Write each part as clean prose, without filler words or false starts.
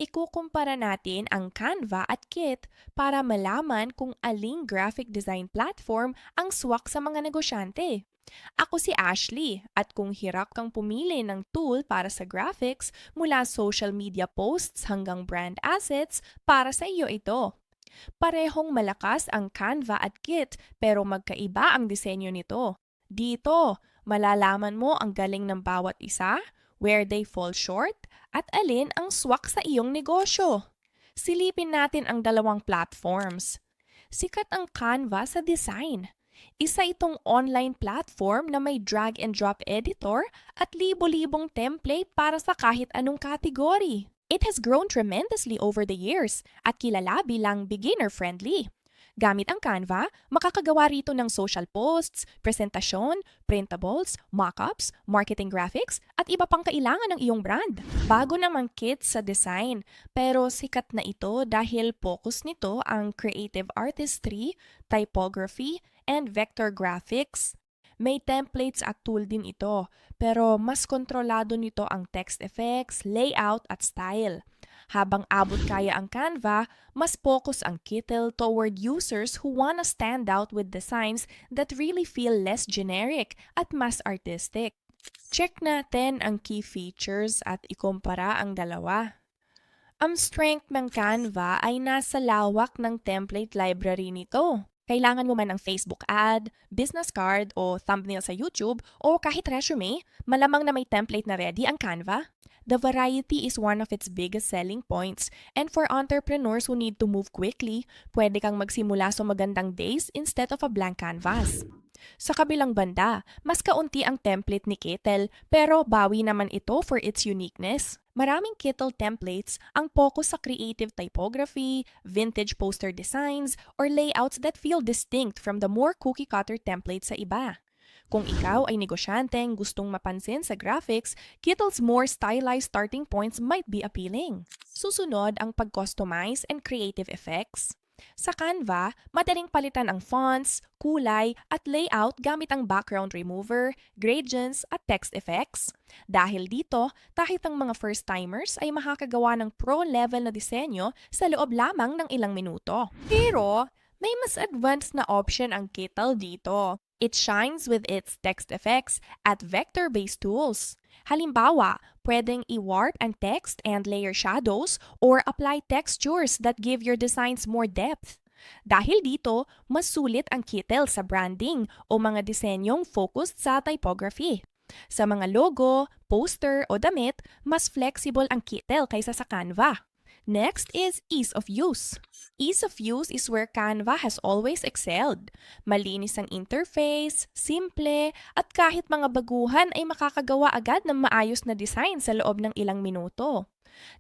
Ikukumpara natin ang Canva at Kit para malaman kung aling graphic design platform ang swak sa mga negosyante. Ako si Ashley at kung hirap kang pumili ng tool para sa graphics mula social media posts hanggang brand assets, para sa iyo ito. Parehong malakas ang Canva at Kit pero magkaiba ang disenyo nito. Dito, malalaman mo ang galing ng bawat isa, where they fall short, at alin ang swak sa iyong negosyo. Silipin natin ang dalawang platforms. Sikat ang Canva sa design. Isa itong online platform na may drag and drop editor at libo-libong template para sa kahit anong kategory. It has grown tremendously over the years at kilala bilang beginner-friendly. Gamit ang Canva, makakagawa rito ng social posts, presentasyon, printables, mockups, marketing graphics, at iba pang kailangan ng iyong brand. Bago namang Kit sa design, pero sikat na ito dahil focus nito ang creative artistry, typography, and vector graphics. May templates at tool din ito, pero mas kontrolado nito ang text effects, layout at style. Habang abot kaya ang Canva, mas focus ang Kittle toward users who wanna stand out with designs that really feel less generic at mas artistic. Check natin ang key features at ikumpara ang dalawa. Ang strength ng Canva ay nasa lawak ng template library nito. Kailangan mo man ng Facebook ad, business card o thumbnail sa YouTube o kahit resume, malamang na may template na ready ang Canva. The variety is one of its biggest selling points, and for entrepreneurs who need to move quickly, pwede kang magsimula sa magandang days instead of a blank canvas. Sa kabilang banda, mas kaunti ang template ni Kittle pero bawi naman ito for its uniqueness. Maraming Kittle templates ang focus sa creative typography, vintage poster designs, or layouts that feel distinct from the more cookie-cutter templates sa iba. Kung ikaw ay negosyanteng gustong mapansin sa graphics, Kittle's more stylized starting points might be appealing. Susunod ang pag-customize and creative effects. Sa Canva, madaling palitan ang fonts, kulay, at layout gamit ang background remover, gradients, at text effects. Dahil dito, kahit ang mga first-timers ay makakagawa ng pro-level na disenyo sa loob lamang ng ilang minuto. Pero, may mas advanced na option ang Kittle dito. It shines with its text effects at vector-based tools. Halimbawa, pwedeng i-warp ang text and layer shadows or apply textures that give your designs more depth. Dahil dito, mas sulit ang Kittle sa branding o mga disenyong focused sa typography. Sa mga logo, poster o damit, mas flexible ang Kittle kaysa sa Canva. Next is ease of use. Ease of use is where Canva has always excelled. Malinis ang interface, simple, at kahit mga baguhan ay makakagawa agad ng maayos na design sa loob ng ilang minuto.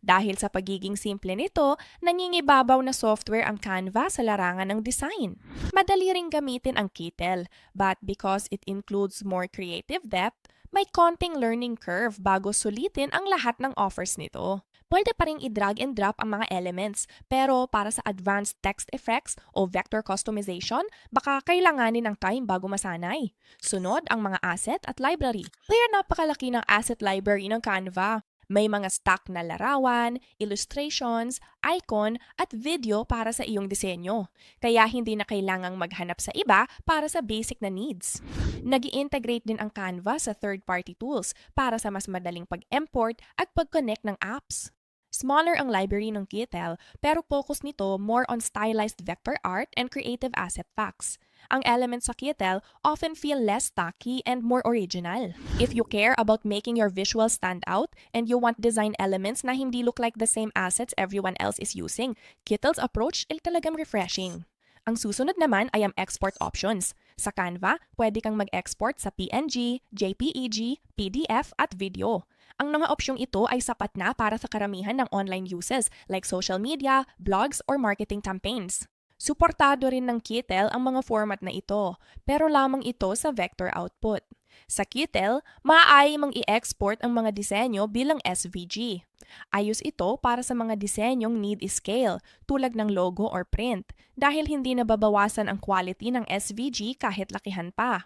Dahil sa pagiging simple nito, nangingibabaw na software ang Canva sa larangan ng design. Madali ring gamitin ang Kittle, but because it includes more creative depth, may konting learning curve bago sulitin ang lahat ng offers nito. Pwede pa rin i-drag and drop ang mga elements, pero para sa advanced text effects o vector customization, baka kailanganin ng time bago masanay. Sunod ang mga asset at library. Kaya napakalaki ng asset library ng Canva. May mga stock na larawan, illustrations, icon, at video para sa iyong disenyo. Kaya hindi na kailangang maghanap sa iba para sa basic na needs. Nag-i-integrate din ang Canva sa third-party tools para sa mas madaling pag-import at pag-connect ng apps. Smaller ang library ng Kittle, pero focus nito more on stylized vector art and creative asset packs. Ang elements sa Kittle often feel less tacky and more original. If you care about making your visuals stand out and you want design elements na hindi look like the same assets everyone else is using, Kittle's approach ay talagang refreshing. Ang susunod naman ay ang export options. Sa Canva, pwede kang mag-export sa PNG, JPEG, PDF at video. Ang mga opsyong ito ay sapat na para sa karamihan ng online uses like social media, blogs, or marketing campaigns. Suportado rin ng Kittle ang mga format na ito, pero lamang ito sa vector output. Sa Kittle, maaari mong i-export ang mga disenyo bilang SVG. Ayos ito para sa mga disenyong need scale, tulad ng logo or print, dahil hindi nababawasan ang quality ng SVG kahit lakihan pa.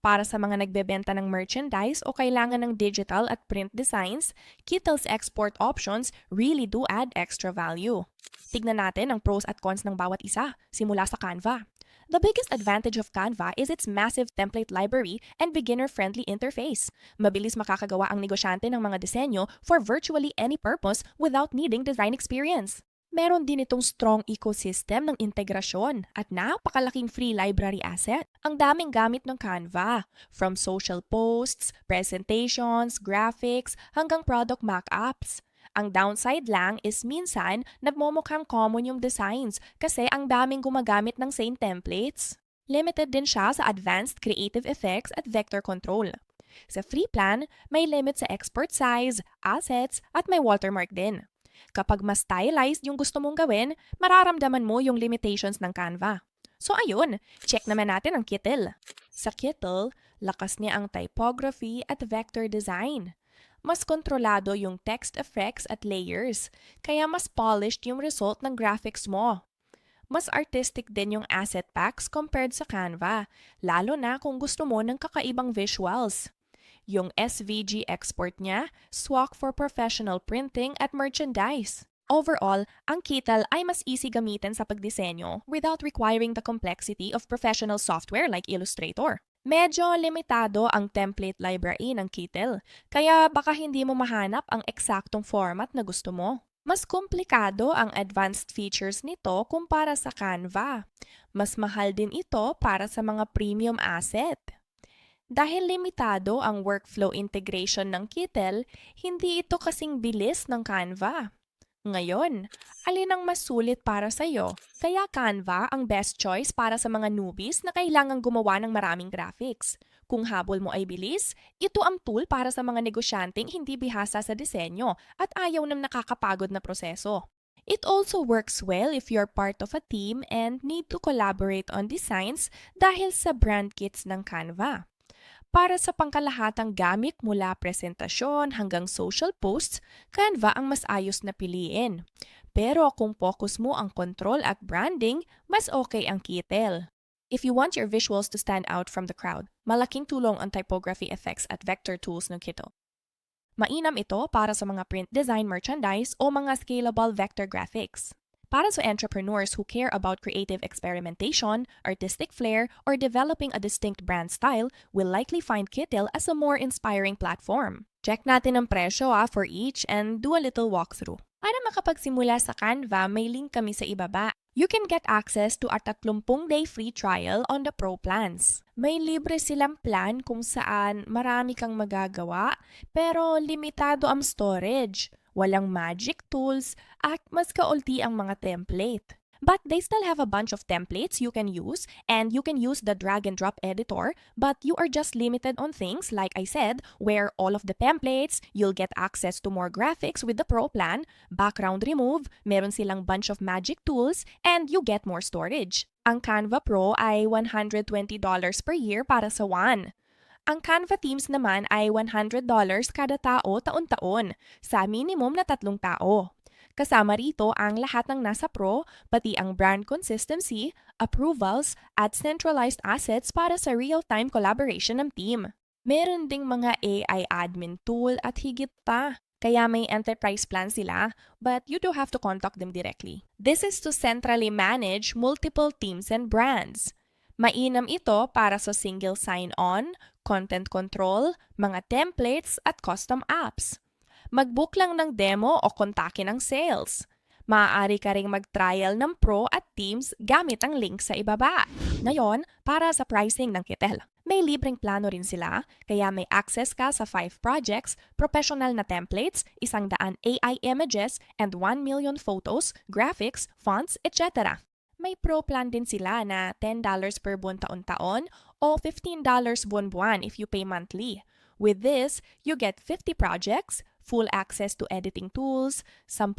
Para sa mga nagbebenta ng merchandise o kailangan ng digital at print designs, Kittl's export options really do add extra value. Tignan natin ang pros at cons ng bawat isa, simula sa Canva. The biggest advantage of Canva is its massive template library and beginner-friendly interface. Mabilis makakagawa ang negosyante ng mga disenyo for virtually any purpose without needing design experience. Meron din itong strong ecosystem ng integrasyon at napakalaking free library asset. Ang daming gamit ng Canva, from social posts, presentations, graphics, hanggang product mock-ups. Ang downside lang is minsan nagmumukhang common yung designs kasi ang daming gumagamit ng same templates. Limited din siya sa advanced creative effects at vector control. Sa free plan, may limit sa export size, assets, at may watermark din. Kapag mas stylized yung gusto mong gawin, mararamdaman mo yung limitations ng Canva. So ayun, check naman natin ang Kittle. Sa Kittle, lakas niya ang typography at vector design. Mas kontrolado yung text effects at layers, kaya mas polished yung result ng graphics mo. Mas artistic din yung asset packs compared sa Canva, lalo na kung gusto mo ng kakaibang visuals. Yung SVG export niya, swak for professional printing at merchandise. Overall, ang Kittle ay mas easy gamitin sa pagdisenyo without requiring the complexity of professional software like Illustrator. Medyo limitado ang template library ng Kittle, kaya baka hindi mo mahanap ang eksaktong format na gusto mo. Mas komplikado ang advanced features nito kumpara sa Canva. Mas mahal din ito para sa mga premium asset. Dahil limitado ang workflow integration ng Kittle, hindi ito kasing bilis ng Canva. Ngayon, alin ang mas sulit para sa iyo? Kaya Canva ang best choice para sa mga newbies na kailangang gumawa ng maraming graphics. Kung habol mo ay bilis, ito ang tool para sa mga negosyanteng hindi bihasa sa disenyo at ayaw ng nakakapagod na proseso. It also works well if you're part of a team and need to collaborate on designs dahil sa brand kits ng Canva. Para sa pangkalahatang gamit mula presentasyon hanggang social posts, Canva ang mas ayos na piliin. Pero kung focus mo ang control at branding, mas okay ang Kittle. If you want your visuals to stand out from the crowd, malaking tulong ang typography effects at vector tools ng Kittle. Mainam ito para sa mga print design merchandise o mga scalable vector graphics. Para sa entrepreneurs who care about creative experimentation, artistic flair, or developing a distinct brand style, will likely find Kittle as a more inspiring platform. Check natin ang presyo for each and do a little walkthrough. Para makapagsimula sa Canva, may link kami sa ibaba. You can get access to a 30-day free trial on the Pro plans. May libre silang plan kung saan marami kang magagawa, pero limitado ang storage. Walang magic tools at mas kaunti ang mga template. But they still have a bunch of templates you can use, and you can use the drag and drop editor, but you are just limited on things like I said, where all of the templates, you'll get access to more graphics with the Pro plan, background remove, meron silang bunch of magic tools, and you get more storage. Ang Canva Pro ay $120 per year para sa one. Ang Canva Themes naman ay $100 kada tao taon-taon, sa minimum na 3 tao. Kasama rito ang lahat ng nasa Pro, pati ang brand consistency, approvals, at centralized assets para sa real-time collaboration ng team. Meron ding mga AI admin tool at higit pa. Kaya may enterprise plan sila, but you do have to contact them directly. This is to centrally manage multiple teams and brands. Mainam ito para sa single sign-on, content control, mga templates at custom apps. Mag-book lang ng demo o kontakin ang sales. Maaari ka ring mag-trial ng Pro at Teams gamit ang link sa ibaba. Ngayon, para sa pricing ng Kittle. May libreng plano rin sila, kaya may access ka sa 5 projects, professional na templates, 100 AI images, and 1 million photos, graphics, fonts, etc. May Pro plan din sila na $10 per buwan taon-taon o $15 buwan-buwan if you pay monthly. With this, you get 50 projects, full access to editing tools, 10,000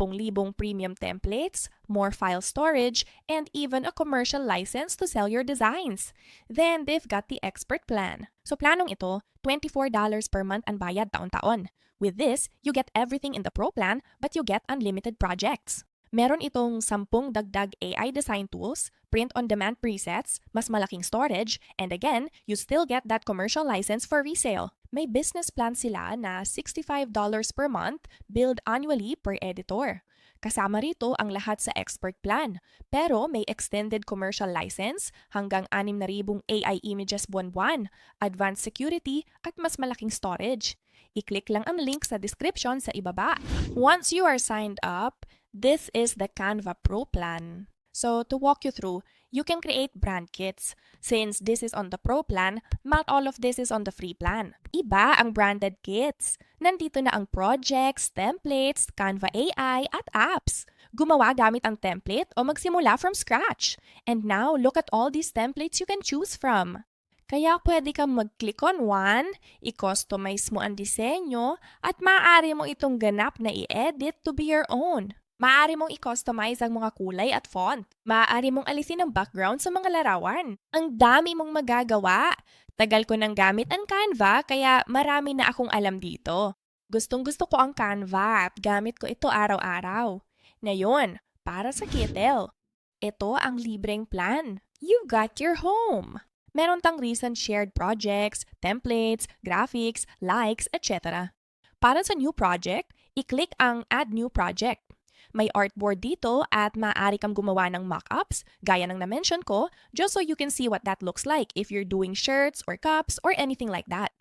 premium templates, more file storage, and even a commercial license to sell your designs. Then they've got the expert plan. So planong ito, $24 per month ang bayad taon-taon. With this, you get everything in the Pro plan, but you get unlimited projects. Meron itong 10 dagdag AI design tools, print-on-demand presets, mas malaking storage, and again, you still get that commercial license for resale. May business plan sila na $65 per month, billed annually per editor. Kasama rito ang lahat sa expert plan. Pero may extended commercial license hanggang 6,000 AI images buwan-buwan, advanced security at mas malaking storage. I-click lang ang link sa description sa ibaba. Once you are signed up, this is the Canva Pro plan. So to walk you through, you can create brand kits. Since this is on the Pro plan, not all of this is on the free plan. Iba ang branded kits. Nandito na ang projects, templates, Canva AI at apps. Gumawa gamit ang template o magsimula from scratch. And now, look at all these templates you can choose from. Kaya pwede kang mag-click on one, i-customize mo ang disenyo, at maaari mo itong ganap na i-edit to be your own. Maaari mong i-customize ang mga kulay at font. Maaari mong alisin ang background sa mga larawan. Ang dami mong magagawa. Tagal ko nang gamit ang Canva kaya marami na akong alam dito. Gustong-gusto ko ang Canva at gamit ko ito araw-araw. Ngayon, para sa Kittel. Ito ang libreng plan. You got your home. Meron tang recent shared projects, templates, graphics, likes, etc. Para sa new project, i-click ang Add New Project. May artboard dito at maaari kang gumawa ng mock-ups, gaya ng na-mention ko, just so you can see what that looks like if you're doing shirts or cups or anything like that.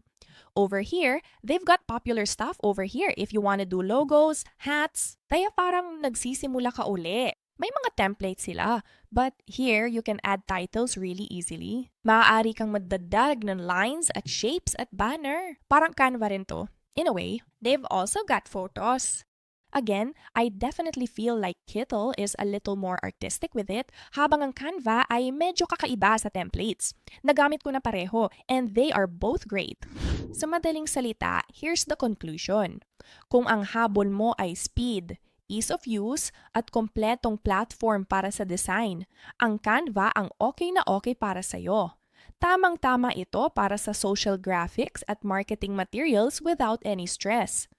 Over here, they've got popular stuff over here if you want to do logos, hats. Kaya parang nagsisimula ka uli. May mga templates sila, but here you can add titles really easily. Maaari kang magdagdag ng lines at shapes at banner. Parang Canva rin to. In a way, they've also got photos. Again, I definitely feel like Kittel is a little more artistic with it, habang ang Canva ay medyo kakaiba sa templates. Nagamit ko na pareho, and they are both great. Sa madaling salita, here's the conclusion. Kung ang habol mo ay speed, ease of use, at kompletong platform para sa design, ang Canva ang okay na okay para sa'yo. Tamang-tama ito para sa social graphics at marketing materials without any stress.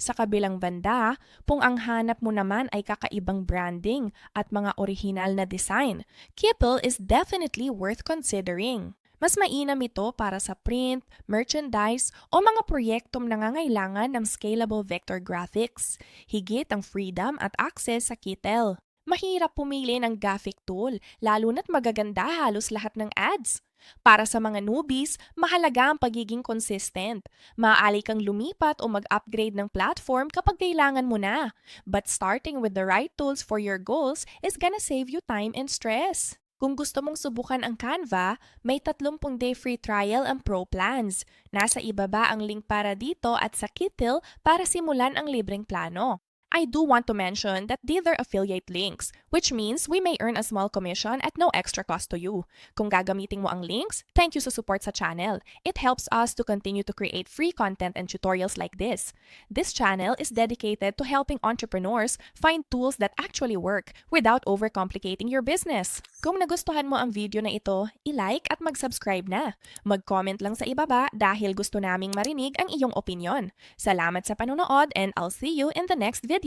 Sa kabilang banda, kung ang hanap mo naman ay kakaibang branding at mga orihinal na design, Kittel is definitely worth considering. Mas mainam ito para sa print, merchandise, o mga proyektong nangangailangan ng scalable vector graphics. Higit ang freedom at access sa Kittel. Mahirap pumili ng graphic tool, lalo na't magaganda halos lahat ng ads. Para sa mga newbies, mahalaga ang pagiging consistent. Maaari kang lumipat o mag-upgrade ng platform kapag kailangan mo na. But starting with the right tools for your goals is gonna save you time and stress. Kung gusto mong subukan ang Canva, may 30-day free trial ang Pro plans. Nasa ibaba ang link para dito at sa Kittel para simulan ang libreng plano. I do want to mention that these are affiliate links, which means we may earn a small commission at no extra cost to you. Kung gagamitin mo ang links, thank you sa support sa channel. It helps us to continue to create free content and tutorials like this. This channel is dedicated to helping entrepreneurs find tools that actually work without overcomplicating your business. Kung nagustuhan mo ang video na ito, i-like at mag-subscribe na. Mag-comment lang sa ibaba dahil gusto naming marinig ang iyong opinion. Salamat sa panonood and I'll see you in the next video.